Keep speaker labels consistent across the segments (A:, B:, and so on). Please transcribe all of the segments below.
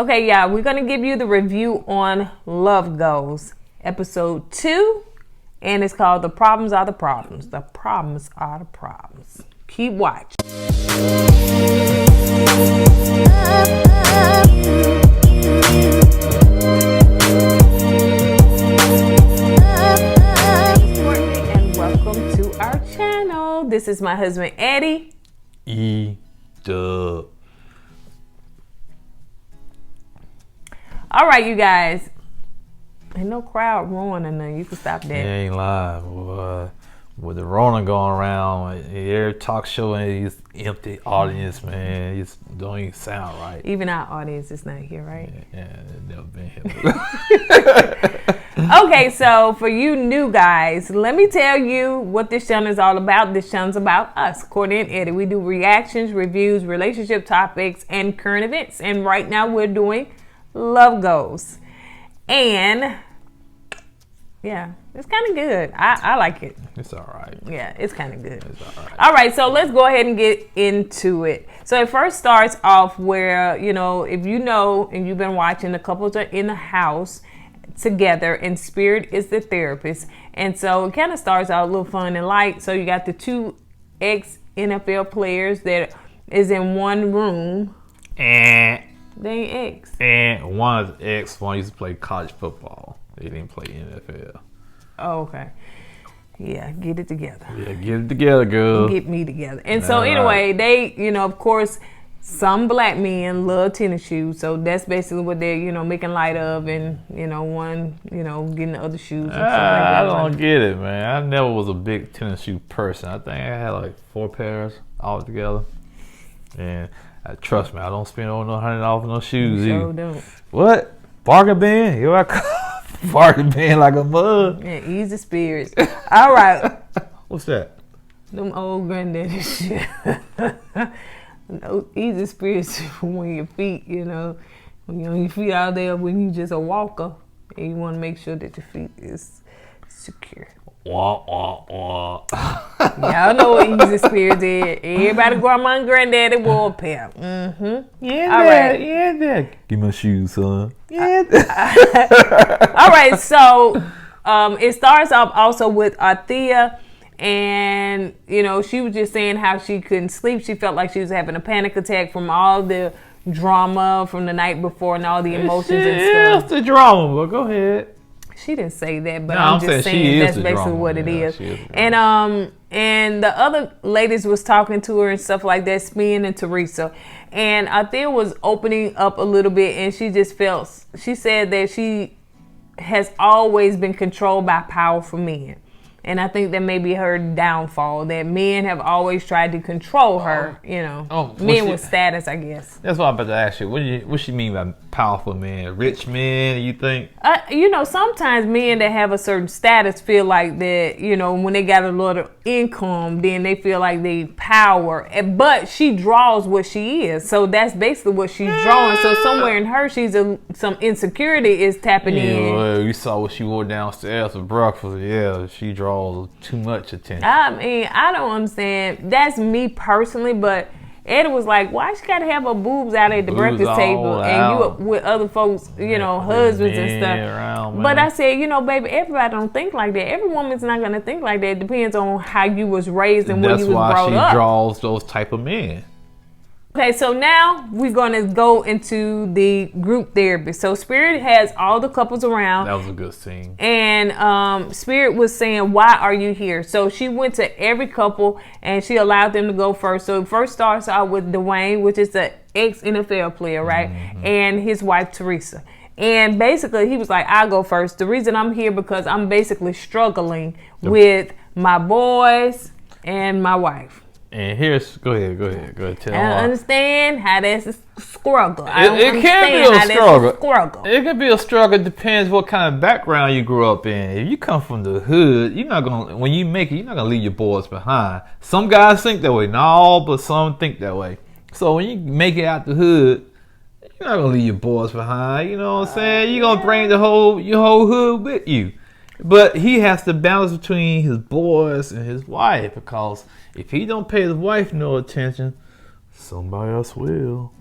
A: Okay, yeah, we're going to give you the review on Love Goals, episode 2, and it's called The Problems Are the Problems. The Problems Are the Problems. Keep watching. And welcome to our channel. This is my husband, Eddie.
B: E-Dub.
A: All right, you guys. Ain't no crowd roaring or nothing. You can stop that.
B: It ain't live, boy. With the Rona going around, every talk show and these empty audience, man, it just don't even sound right.
A: Even our audience is not here, right?
B: Yeah, they've never been here.
A: Okay, so for you new guys, let me tell you what this channel is all about. This channel's about us, Courtney and Eddie. We do reactions, reviews, relationship topics, and current events. And right now we're doing Love Goals. And yeah, it's kind of good. I like it.
B: It's all right.
A: Yeah, it's kind of good.
B: It's all right.
A: All right, so let's go ahead and get into it. So it first starts off where, you know, if you know and you've been watching, the couples are in the house together and Spirit is the therapist. And so it kind of starts out a little fun and light. So you got the two ex-NFL players that is in one room.
B: And
A: They ain't ex.
B: And one is ex, one used to play college football. They didn't play NFL.
A: Oh, okay. Yeah, get it together.
B: Yeah, get it together, girl.
A: Get me together. And so anyway, they, you know, of course, some black men love tennis shoes. So that's basically what they're, you know, making light of. And, you know, one, you know, getting the other shoes and stuff like that.
B: I don't get it, man. I never was a big tennis shoe person. I think I had like 4 pairs all together. And trust me, I don't spend over $100 for no shoes.
A: You sure don't.
B: What? Bargain bin? Here I come. Bargain bin like a mug.
A: Yeah, easy spirits. All right.
B: What's that?
A: Them old granddaddy shit. No, easy spirits when your feet, you know, your feet out there when you just a walker and you want to make sure that your feet is secure.
B: Wah, wah, wah.
A: Y'all know what easy spirits is. Everybody grandma and granddaddy wore a pair. Mm-hmm.
B: Yeah,
A: all
B: Dad.
A: right.
B: Yeah, Dad. Give me my shoes, son. Yeah.
A: All right, so it starts off also with Althea, and you know she was just saying how she couldn't sleep. She felt like she was having a panic attack from all the drama from the night before and all the emotions and stuff.
B: It's the drama, but go ahead.
A: She didn't say that, but
B: No,
A: I'm
B: I'm
A: just
B: saying she
A: saying
B: is
A: that's
B: the
A: basically
B: drama.
A: what it
B: Yeah,
A: is.
B: she is the drama.
A: And the other ladies was talking to her and stuff like that, Spin and Teresa. And Althea was opening up a little bit, and she just felt, she said that she has always been controlled by powerful men. And I think that may be her downfall, that men have always tried to control her, you know. Men with status, I guess.
B: That's what I'm about to ask you. What she mean by powerful men? Rich men, you think?
A: You know, sometimes men that have a certain status feel like that, you know, when they got a lot of income, then they feel like they power. But she draws what she is. So that's basically what she's drawing. So somewhere in her, some insecurity is tapping in.
B: Well, you saw what she wore downstairs for breakfast. Yeah, she draws too much attention.
A: I mean, I don't understand. That's me personally, but Eddie was like, why she gotta have her boobs out at the breakfast table and you with other folks, you know, husbands and stuff.
B: Around,
A: but I said, you know, baby, everybody don't think like that. Every woman's not gonna think like that. It depends on how you was raised and where you was brought up.
B: That's why she draws those type of men.
A: Okay, so now we're going to go into the group therapy. So Spirit has all the couples around.
B: That was a good scene.
A: And Spirit was saying, why are you here? So she went to every couple and she allowed them to go first. So it first starts out with Dwayne, which is the ex-NFL player, right? Mm-hmm. And his wife, Teresa. And basically, he was like, I'll go first. The reason I'm here because I'm basically struggling with my boys and my wife.
B: And here's, go ahead, tell me.
A: I don't understand how that's a struggle.
B: It can be a struggle. It can be a struggle. It depends what kind of background you grew up in. If you come from the hood, you're not gonna, when you make it, you're not gonna leave your boys behind. Some guys think that way, not all, but some think that way. So when you make it out the hood, you're not gonna leave your boys behind. You know what I'm saying? You're gonna bring your whole hood with you. But he has to balance between his boys and his wife, because if he don't pay his wife no attention, somebody else will.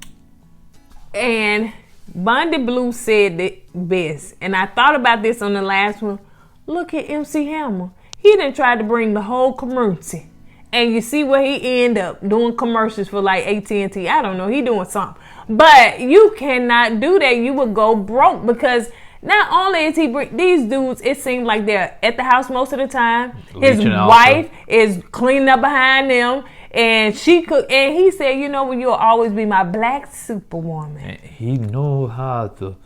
A: And Bondi Blue said it best, and I thought about this on the last one. Look at MC Hammer. He done tried to bring the whole community, and you see where he end up doing commercials for like AT&T. I don't know. He doing something, but you cannot do that. You would go broke because not only is he these dudes, it seems like they're at the house most of the time. His wife is cleaning up behind them. And he said, you know, you'll always be my black superwoman.
B: And he know how to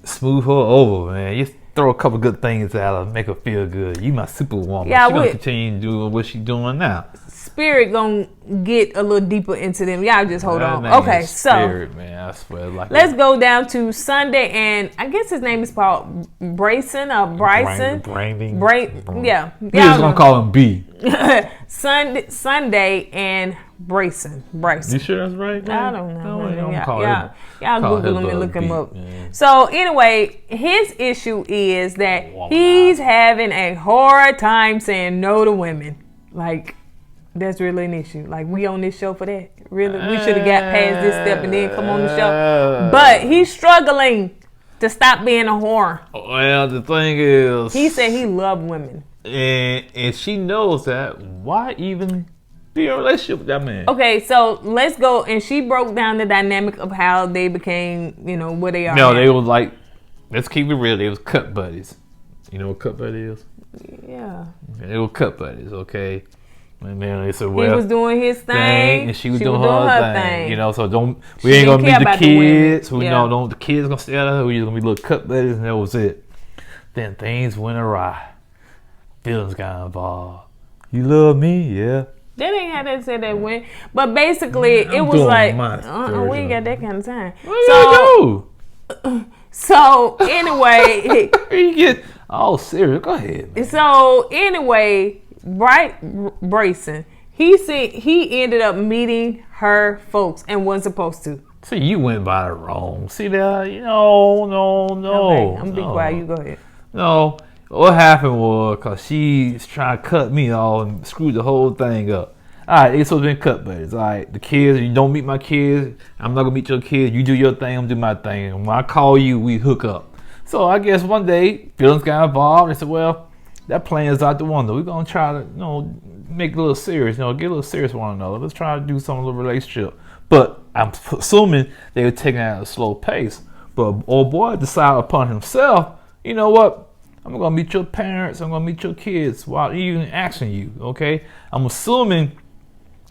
B: smooth her over, man. You throw a couple good things at her, make her feel good. You my superwoman. Yeah, she's gonna continue doing what she's doing now.
A: Spirit gonna get a little deeper into them. Y'all just hold on. Okay,
B: Spirit, man, I swear.
A: Let's go down to Sunday, and I guess his name is called Bryson or Bryson. Yeah.
B: We just gonna call him B.
A: Sunday and Bryson.
B: You sure that's right?
A: I don't know. Y'all Google him and look him up. Man. So anyway, his issue is that he's having a hard time saying no to women. Like, that's really an issue. Like, we on this show for that. Really, we should have got past this step and then come on the show. But he's struggling to stop being a whore.
B: Well, the thing is,
A: he said he loved women.
B: And she knows that. Why even be in a relationship with that man?
A: Okay, so let's go. And she broke down the dynamic of how they became, you know, where they are.
B: No, they was like, let's keep it real. They was cut buddies. You know what cut buddy is?
A: Yeah.
B: They were cut buddies, okay? And then they said,
A: well, he was doing his thing,
B: and she was doing her thing. You know, so we ain't gonna meet the kids. We know the kids gonna stay out of her. We just gonna be little cut buddies, and that was it. Then things went awry. Feelings got involved. You love me, yeah.
A: They didn't have to say that when, but basically it was like, we ain't got that kind of time.
B: What do you do?
A: So anyway,
B: you get all serious. Go ahead, man.
A: So anyway. Bryson, he said he ended up meeting her folks and wasn't supposed to.
B: See, you went by the wrong. See that? No.
A: Okay, I'm be quiet. You go ahead.
B: No, what happened was because she's trying to cut me off and screw the whole thing up. All right, it's supposed to be cut buddies. All right, the kids, you don't meet my kids. I'm not gonna meet your kids. You do your thing. I'm do my thing. And when I call you, we hook up. So I guess one day feelings got involved. They said, well, that plan is out the window. We're gonna try to, make it a little serious, get a little serious with one another. Let's try to do some little relationship. But I'm assuming they were taking it at a slow pace. But old boy decided upon himself, you know what? I'm gonna meet your parents, I'm gonna meet your kids while even asking you, okay? I'm assuming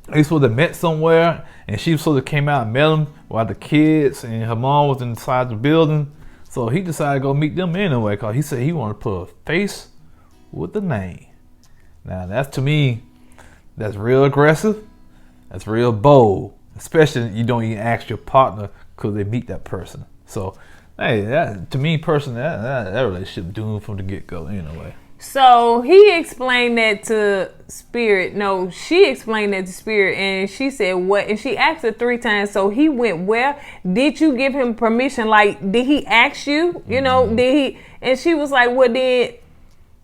B: they supposed to met somewhere and she supposed to came out and met them while the kids and her mom was inside the building. So he decided to go meet them anyway, because he said he wanted to put a face with the name. Now that's, to me, that's real aggressive. That's real bold. Especially you don't even ask your partner because they meet that person. So, hey, that, to me personally, that relationship doomed from the get-go anyway.
A: So he explained that to Spirit. No, she explained that to Spirit, and she said what? And she asked her 3 times. So he went, where? Did you give him permission? Like, did he ask you? You know, did he? And she was like, well, did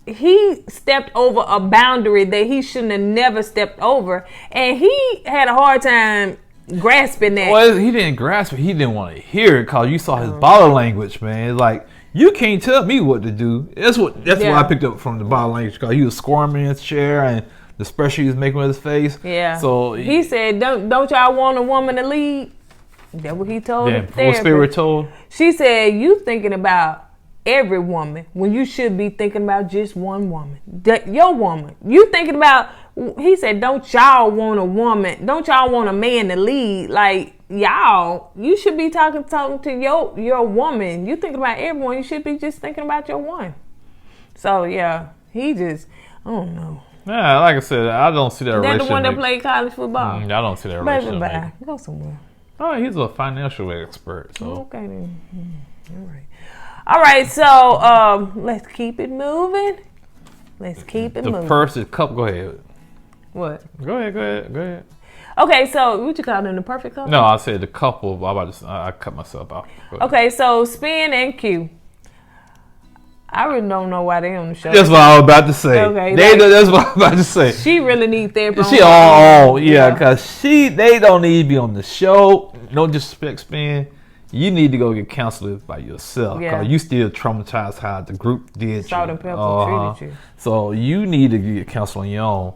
A: he stepped over a boundary that he shouldn't have never stepped over, and he had a hard time grasping that.
B: Well, he didn't grasp it. He didn't want to hear it because you saw his body language, man. It's like, you can't tell me what to do. That's what I picked up from the body language, because he was squirming in his chair and the expression he was making with his face.
A: Yeah.
B: So
A: he said, "Don't y'all want a woman to lead?" That's what he told her.
B: What Spirit told.
A: She said, "You thinking about every woman when you should be thinking about just one woman, your woman. You thinking about." He said, "Don't y'all want a woman? Don't y'all want a man to lead? Like y'all, you should be talking to your woman. You thinking about everyone. You should be just thinking about your one." So yeah, he just, I don't know.
B: Yeah, like I said, I don't see that relationship.
A: That the one that played college football.
B: I don't see that relationship.
A: Baby, go somewhere.
B: Oh, he's a financial expert. So
A: okay then. All right. So let's keep it moving.
B: The first is couple. Go ahead.
A: What?
B: Go ahead.
A: Okay, so what you call them, the perfect couple?
B: No, I said the couple. I cut myself off.
A: Okay, so Spin and Q. I really don't know why they on the show.
B: That's what I was about to say.
A: Okay,
B: that's what I was about to say.
A: She really needs therapy.
B: Because they don't need to be on the show. No disrespect, Spin. you need to go get counseling by yourself.
A: Yeah.
B: Cause you still traumatized how the group did
A: Salt and pepper treated you.
B: So you need to get counseling on your own.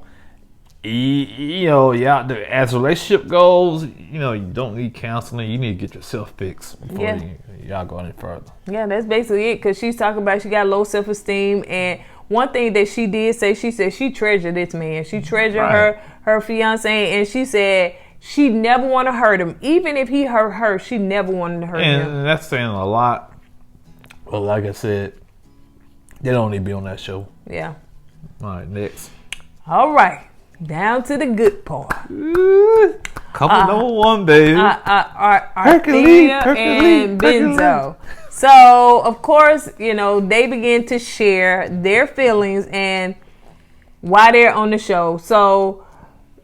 B: You know, as the relationship goes, you know, you don't need counseling. You need to get yourself fixed before y'all go any further.
A: Yeah, that's basically it. Because she's talking about she got low self-esteem. And one thing that she did say, she said she treasured this man. She treasured her fiance. And she said she never want to hurt him. Even if he hurt her, she never wanted to hurt him.
B: And that's saying a lot. But like I said, they don't need to be on that show.
A: Yeah.
B: All right, next.
A: All right. Down to the good part.
B: Couple number one, baby.
A: Hercules and Benzo. So, of course, you know, they begin to share their feelings and why they're on the show. So,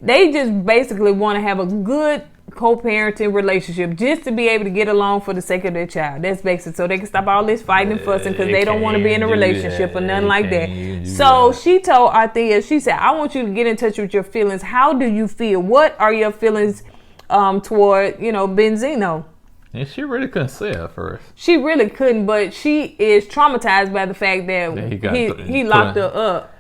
A: they just basically want to have a good co-parenting relationship just to be able to get along for the sake of their child. That's basic. So they can stop all this fighting and fussing because they don't want to be in a relationship or nothing like that. So she told Arthea, she said, I want you to get in touch with your feelings. How do you feel? What are your feelings toward, you know, Benzino?
B: And she really couldn't say it at first.
A: She really couldn't, but she is traumatized by the fact that he locked her up.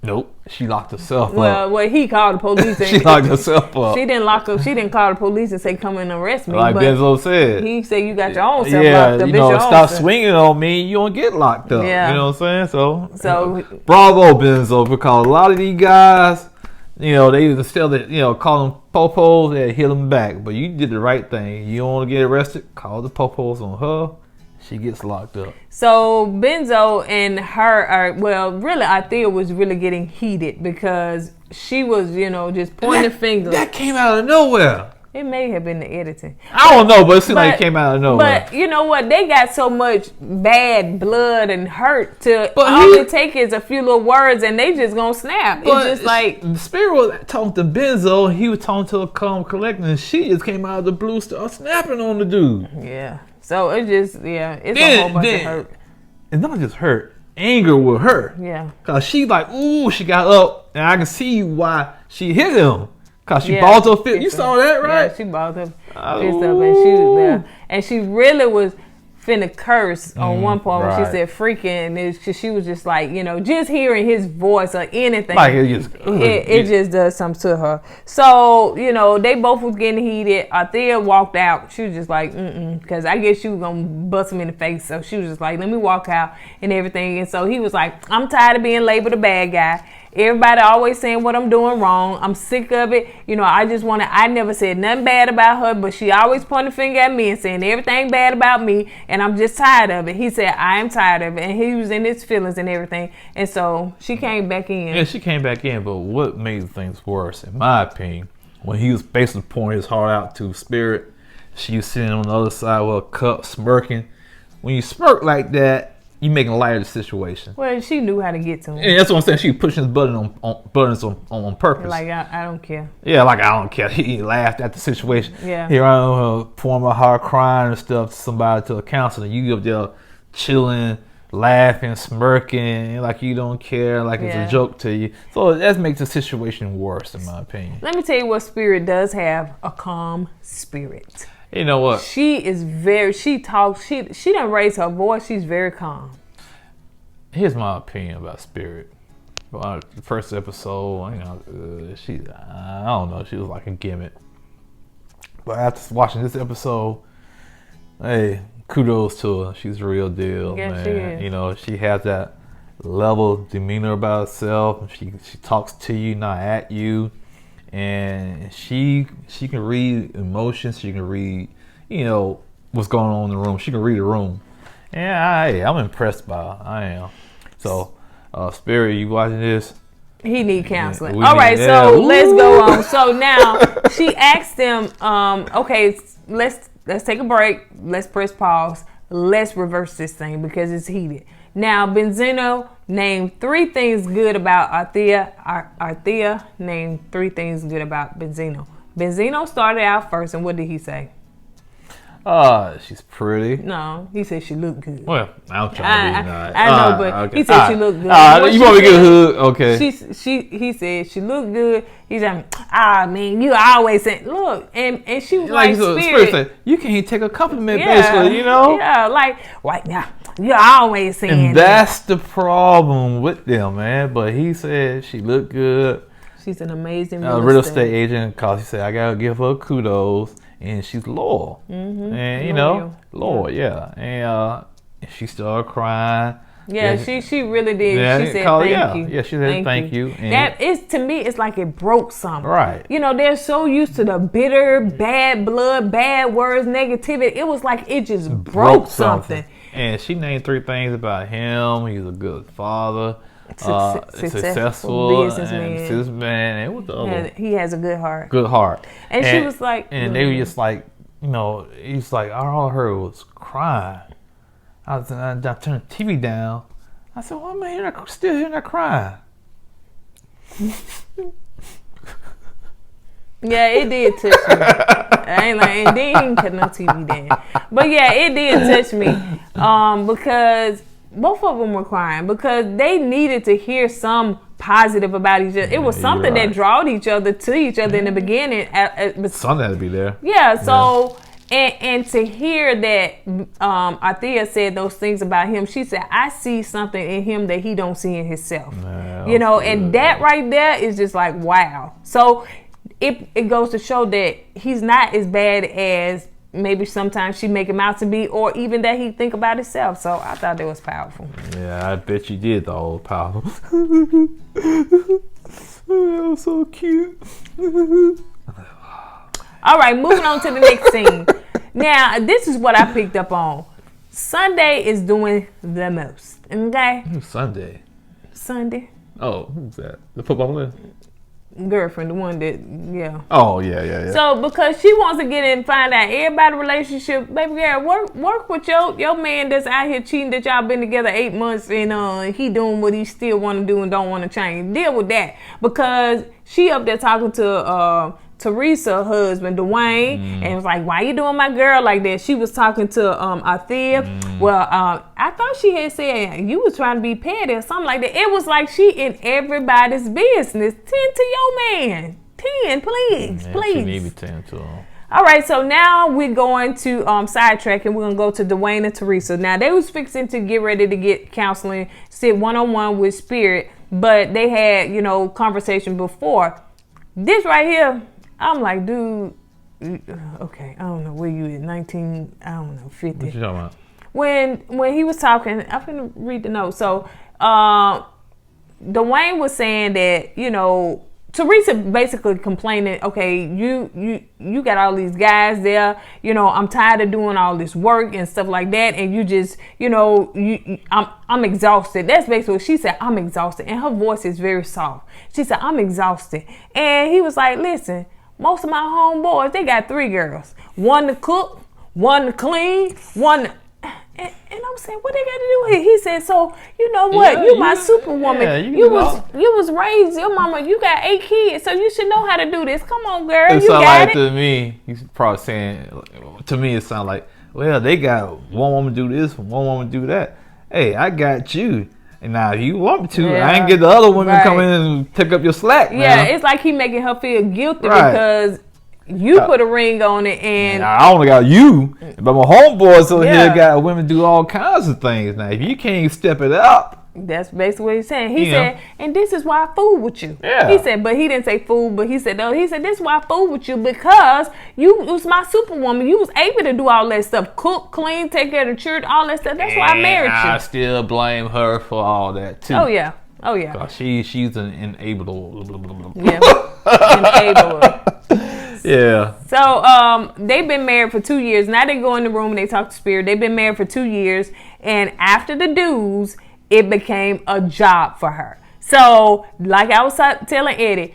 B: Nope, she locked herself up.
A: Well, he called the police.
B: She locked herself up.
A: She didn't lock up. She didn't call the police and say, "Come and arrest me."
B: Like Benzo said,
A: he said, "You got your own self locked up."
B: You know, stop swinging on me. You don't get locked up.
A: Yeah.
B: You know what I'm saying?
A: So
B: bravo, Benzo, because a lot of these guys, you know, they instead of, you know, call them popos, they hit them back. But you did the right thing. You don't want to get arrested, call the popos on her. She gets locked up. So
A: Benzo and her are, well, really, Arthea was really getting heated because she was, you know, just pointing fingers.
B: That came out of nowhere.
A: It may have been the editing.
B: I don't know, but it seemed like it came out of nowhere.
A: But you know what? They got so much bad blood and hurt to all it take is a few little words and they just gonna snap. It's just like
B: the spirit was talking to Benzo, he was talking to a calm collector, and she just came out of the blue, started snapping on the dude.
A: Yeah. So it just, it's a whole bunch of hurt.
B: It's not just hurt. Anger with her.
A: Yeah.
B: Because she like, ooh, she got up. And I can see why she hit him. Because she balled her fist. You saw that, right?
A: Yeah, she balled her fist up. And she was there. And she really was finna curse on one point when she said freaking. She was just like, you know, just hearing his voice or anything. Like it just does something to her. So, you know, they both was getting heated. Arthea walked out. She was just like, because I guess she was going to bust him in the face. So she was just like, let me walk out and everything. And so he was like, I'm tired of being labeled a bad guy. Everybody always saying what I'm doing wrong. I'm sick of it. You know, I never said nothing bad about her, but she always pointed a finger at me and saying everything bad about me, and I'm just tired of it. He said, I am tired of it, and he was in his feelings and everything. And so she came back in.
B: Yeah, she came back in, but what made things worse, in my opinion, when he was basically pouring his heart out to Spirit, she was sitting on the other side with a cup, smirking. When you smirk like that, you making light of the situation.
A: Well, she knew how to get to him.
B: And that's what I'm saying. She was pushing his buttons on purpose.
A: Like, I don't care.
B: Yeah, like, I don't care. He laughed at the situation.
A: Yeah.
B: Here I am pouring my heart, crying and stuff to somebody, to a counselor. You up there chilling, laughing, smirking, like you don't care, like it's a joke to you. So that makes the situation worse, in my opinion.
A: Let me tell you what Spirit does have: a calm spirit.
B: You know what?
A: She talks, she done raise her voice. She's very calm.
B: Here's my opinion about Spirit. The first episode, you know, I don't know, she was like a gimmick. But after watching this episode, hey, kudos to her. She's the real deal, man.
A: She is.
B: You know, she has that level demeanor about herself. She talks to you, not at you. And she can read emotions. She can read, you know, what's going on in the room. She can read the room. And I'm impressed by her. I am. So, Spirit, you watching this?
A: He need counseling. All right, so let's go on. So now she asked him, okay, let's take a break. Let's press pause. Let's reverse this thing because it's heated. Now, Benzino named 3 things good about Arthea. Arthea named 3 things good about Benzino. Benzino started out first, and what did he say?
B: She's pretty.
A: No, he said she looked good.
B: Well, I'm trying to be nice.
A: I know, but
B: okay.
A: he said she looked good.
B: You want me to get hood? Okay.
A: He said she looked good. He's like, man, you always say, look, and she was like Spirit
B: said, you can't take a compliment, basically, you know?
A: Yeah, like, right now, you're always saying
B: and that's the problem with them, man. But he said she looked good.
A: She's an amazing
B: real estate agent. Cause he said I gotta give her kudos, and she's loyal, and loyal, yeah. And she started crying.
A: Yeah, she really did. Yeah, she said thank you.
B: Yeah, she said thank you. And
A: that is, to me, it's like it broke something.
B: Right.
A: You know, they're so used to the bitter, bad blood, bad words, negativity. It was like it just broke something.
B: And she named 3 things about him. He was a good father. Successful businessman. And what the other?
A: He has a good heart.
B: Good heart.
A: And she was like,
B: and they were just like, he's like, all I heard was crying. I turned the TV down. I said, "Why am I still hearing her crying?"
A: Yeah, it did touch me. I ain't like, and then he didn't cut no TV down. But yeah, it did touch me because both of them were crying because they needed to hear some positive about each other. It was something that drawed each other to each other in the beginning.
B: Something had to be there.
A: Yeah, so. Yeah. And to hear that Althea said those things about him, she said, I see something in him that he don't see in himself. And that right there is just like, wow. So it goes to show that he's not as bad as maybe sometimes she make him out to be, or even that he think about himself. So I thought that was powerful.
B: Yeah, I bet you did, the old powerful. That was so cute.
A: All right, moving on to the next scene. Now, this is what I picked up on. Sunday is doing the most. Okay?
B: Who's Sunday?
A: Sunday.
B: Oh, who's that? The football player?
A: Girlfriend, the one that, yeah.
B: Oh, yeah.
A: So, because she wants to get in and find out everybody's relationship, baby girl, work with your man that's out here cheating, that y'all been together 8 months, and he doing what he still want to do and don't want to change. Deal with that. Because she up there talking to Teresa, husband, Dwayne, and was like, why you doing my girl like that? She was talking to Althea. Well, I thought she had said you was trying to be petty or something like that. It was like she in everybody's business. 10 to your man. 10, please.
B: She need me 10 to him.
A: All right, so now we're going to sidetrack, and we're going to go to Dwayne and Teresa. Now, they was fixing to get ready to get counseling, sit one-on-one with Spirit, but they had, conversation before. This right here, I'm like, dude, okay, I don't know where you at, 19, I don't know, 50.
B: What you talking about?
A: When he was talking, I'm going to read the note. So, Dwayne was saying that, Teresa basically complaining, okay, you got all these guys there, I'm tired of doing all this work and stuff like that, and you just, I'm exhausted. That's basically what she said. I'm exhausted, and her voice is very soft. She said, I'm exhausted, and he was like, listen, most of my homeboys, they got 3 girls, one to cook, one to clean, one. And I'm saying, what they got to do here? He said, so you know what? You my superwoman. Yeah, you was raised, your mama, you got 8 kids, so you should know how to do this. Come on, girl.
B: It sound like to me, he's probably saying, to me it sounds like, well, they got one woman do this, one woman do that. Hey, I got you. And now if you want me to, I ain't get the other women come in and pick up your slack.
A: Yeah, it's like he making her feel guilty because you put a ring on it, and
B: I only got you, but my homeboys over here got women do all kinds of things. Now, if you can't step it up,
A: that's basically what he's saying. He said, and this is why I fool with you.
B: Yeah.
A: He said, but he didn't say fool, but he said, no, this is why I fool with you, because you was my superwoman. You was able to do all that stuff, cook, clean, take care of the children, all that stuff. That's why I married you.
B: I still blame her for all that too.
A: Oh yeah.
B: She's an enabler.
A: Yeah, enabler.
B: Yeah.
A: So they've been married for 2 years. Now they go in the room and they talk to Spirit. They've been married for 2 years, and after the dues, it became a job for her. So, like I was telling Eddie,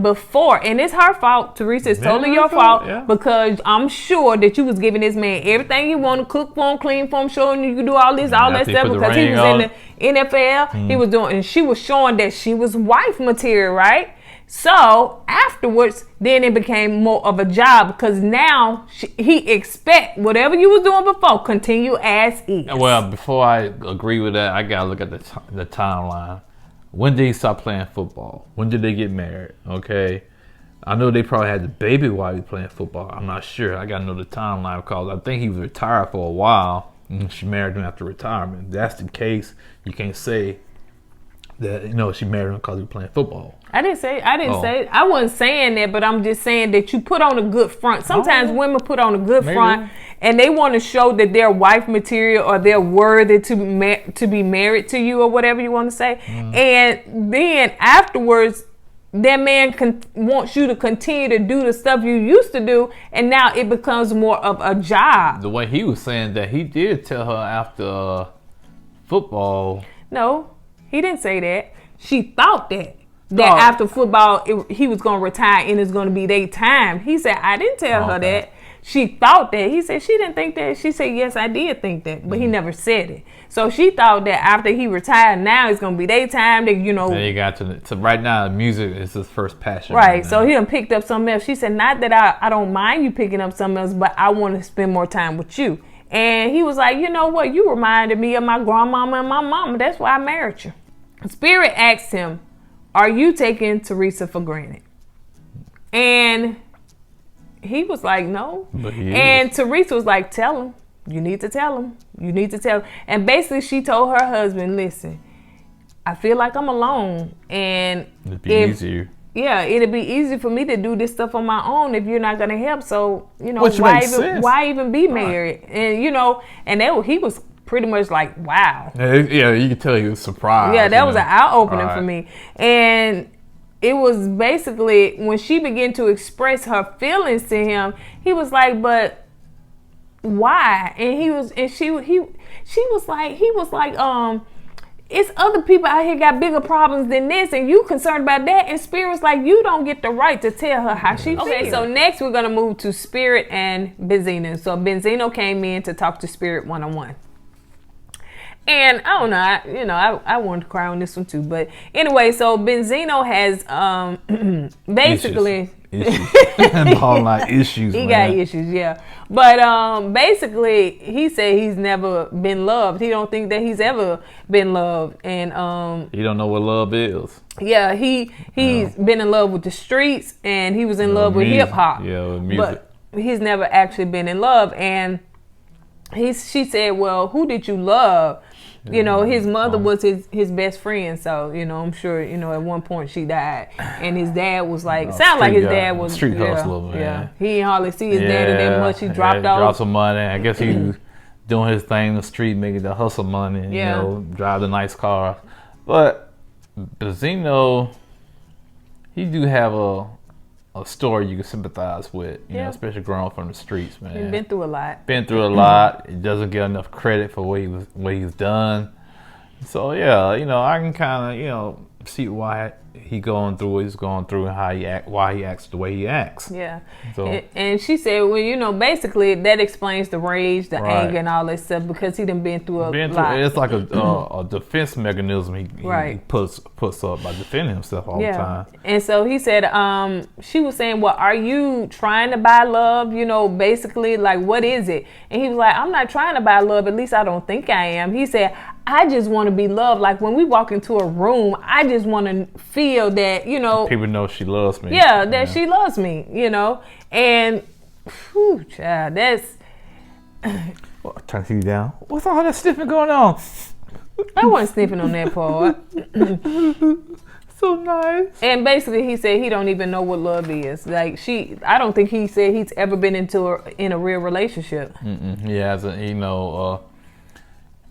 A: before, and it's her fault, Teresa, it's totally your fault, because I'm sure that you was giving this man everything he wanted, cook for him, clean for him, showing you could do all this, all that stuff, because he was in the NFL, he was doing, and she was showing that she was wife material, right? So afterwards, then it became more of a job because now he expect whatever you was doing before, continue as is.
B: Well, before I agree with that, I gotta look at the timeline. When did he stop playing football? When did they get married? Okay. I know they probably had the baby while he was playing football. I'm not sure. I gotta know the timeline because I think he was retired for a while and she married him after retirement. If that's the case, you can't say that she married him because he was playing football.
A: I wasn't saying that, but I'm just saying that you put on a good front. Sometimes women put on a good front and they want to show that they're wife material or they're worthy to be married to you or whatever you want to say. And then afterwards, that man wants you to continue to do the stuff you used to do, and now it becomes more of a job.
B: The way he was saying that, he did tell her after football.
A: No, he didn't say that. She thought that after football, he was going to retire and it's going to be their time. He said, I didn't tell her that. She thought that. He said, she didn't think that. She said, yes, I did think that, but he never said it. So she thought that after he retired, now it's going to be their time. That,
B: Now you got to right now, music is his first passion.
A: Right. So he done picked up something else. She said, not that I don't mind you picking up something else, but I want to spend more time with you. And he was like, you know what? You reminded me of my grandmama and my mama. That's why I married you. Spirit asked him, are you taking Teresa for granted? And he was like, no. And Teresa was like, tell him. You need to tell him. You need to tell him. And basically she told her husband, listen, I feel like I'm alone. And
B: it'd be easier.
A: Yeah, it'd be easy for me to do this stuff on my own if you're not going to help. So, why even be married? And, and he was pretty much like, wow.
B: Yeah, you could tell he was surprised.
A: Yeah, that was an eye-opener for me. And it was basically when she began to express her feelings to him, he was like, but why? And he was like, it's other people out here got bigger problems than this, and you concerned about that. And Spirit was like, you don't get the right to tell her how she feels. Okay, so next we're gonna move to Spirit and Benzino. So Benzino came in to talk to Spirit one-on-one. And I don't know, I wanted to cry on this one too. But anyway, so Benzino has basically
B: issues.
A: He got issues, yeah. But basically, he said he's never been loved. He don't think that he's ever been loved, and
B: he don't know what love is.
A: Yeah, he's been in love with the streets, and he was in love with hip hop.
B: Yeah, with music.
A: But he's never actually been in love. And she said, well, who did you love? His mother was his best friend. So, I'm sure, at one point she died. And his dad was like, sound like his dad was
B: street hustler, man.
A: Yeah. He didn't hardly see his daddy that much. He dropped off.
B: Dropped some money. I guess he was doing his thing in the street, making the hustle money, drive the nice car. But Benzino, he do have a story you can sympathize with, especially growing up from the streets, man.
A: He's been through a lot.
B: He doesn't get enough credit for what he's done. So I can kind of see why he going through what he's going through and why he acts the way he acts.
A: Yeah. So, and she said, well, basically that explains the rage, the anger, and all that stuff because he done been through a lot.
B: It's like a defense mechanism he puts up by defending himself all the time.
A: And so he said, she was saying, well, are you trying to buy love? Basically, like, what is it? And he was like, I'm not trying to buy love. At least I don't think I am. He said, I just want to be loved. Like when we walk into a room, I just want to feel that,
B: people know she loves me.
A: Yeah, that she loves me, And, whew, child, that's...
B: Trying to see you down. What's all that sniffing going on?
A: I wasn't sniffing on that part.
B: So nice.
A: And basically he said he don't even know what love is. Like I don't think he said he's ever been in a real relationship.
B: He hasn't,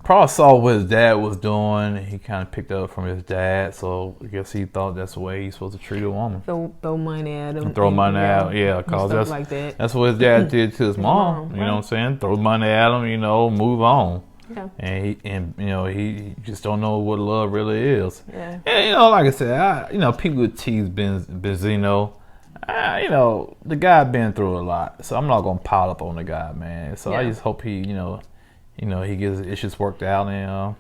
B: probably saw what his dad was doing. He kind of picked up from his dad, so I guess he thought that's the way he's supposed to treat a woman.
A: Throw money at him.
B: Throw money out, because that's what his dad did to his mom. You know what I'm saying? Throw money at him, move on. Yeah. And he just don't know what love really is.
A: Yeah.
B: And like I said, people would tease Benzino. The guy been through a lot, so I'm not gonna pile up on the guy, man. So I just hope he, he gets his issues worked out and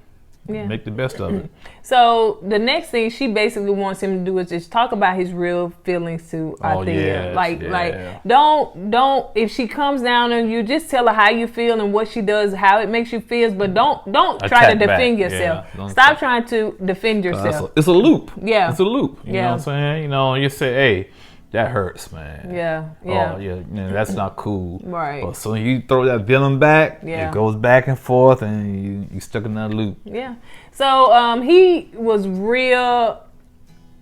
B: Make the best of it.
A: So the next thing she basically wants him to do is just talk about his real feelings to Althea. Like don't if she comes down on you, just tell her how you feel and what she does, how it makes you feel, but don't try to defend yourself. Stop trying to defend yourself.
B: It's a loop.
A: Yeah.
B: It's a loop. You know what I'm saying? You know, you say, hey, that hurts, man.
A: Yeah.
B: Oh, yeah. That's not cool.
A: Right.
B: But so you throw that villain back, it goes back and forth, and you stuck in that loop.
A: Yeah. So he was real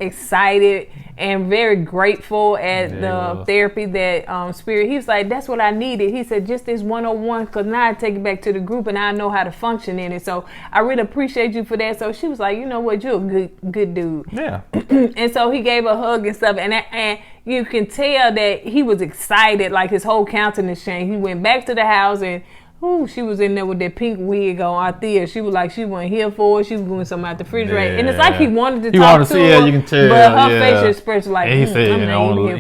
A: excited and very grateful at the therapy that Spirit. He was like, that's what I needed. He said, just this 101, because now I take it back to the group and I know how to function in it. So I really appreciate you for that. So she was like, you know what, you're a good dude.
B: Yeah.
A: And so he gave her a hug and stuff, and you can tell that he was excited, like his whole countenance changed. He went back to the house and she was in there with that pink wig on Althea. She was like, she wasn't here for it. She was doing something out the refrigerator. And it's like he wanted to talk to her.
B: You can tell.
A: But her facial expression like,
B: and he said,
A: I'm
B: I'm going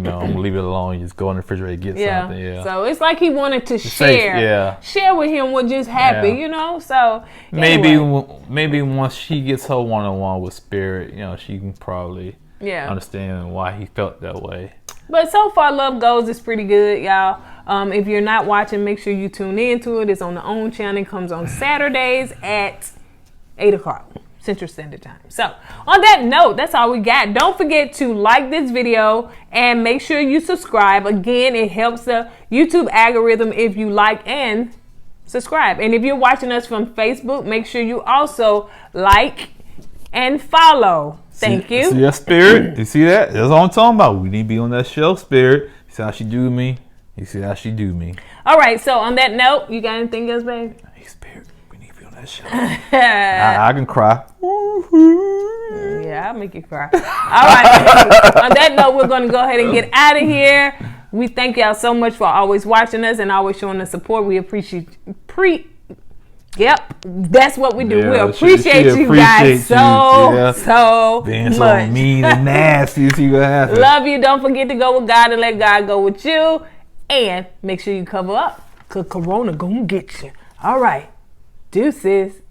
B: to leave it alone. You just go in the refrigerator and get something. Yeah.
A: So it's like he wanted to share with him what just happened, you know? So
B: maybe once she gets her one-on-one with Spirit, she can probably understand why he felt that way.
A: But so far, Love Goes is pretty good, y'all. If you're not watching, make sure you tune into it. It's on the OWN channel. It comes on Saturdays at 8 o'clock Central Standard Time. So on that note, that's all we got. Don't forget to like this video and make sure you subscribe. Again, it helps the YouTube algorithm if you like and subscribe. And if you're watching us from Facebook, make sure you also like and follow. Thank you.
B: See that, Spirit? You see that? That's all I'm talking about. We need to be on that show, Spirit. You see how she do me? You see how she do me?
A: All right. So on that note, you got anything else, baby?
B: Hey, Spirit, we need to be on that show. I can cry.
A: Yeah, I'll make you cry. All right. On that note, we're going to go ahead and get out of here. We thank y'all so much for always watching us and always showing us support. We appreciate Yep, that's what we do. We appreciate you guys so
B: being
A: much.
B: So mean and nasty. See what happens.
A: Love you. Don't forget to go with God and let God go with you. And make sure you cover up, because Corona gonna get you. All right. Deuces.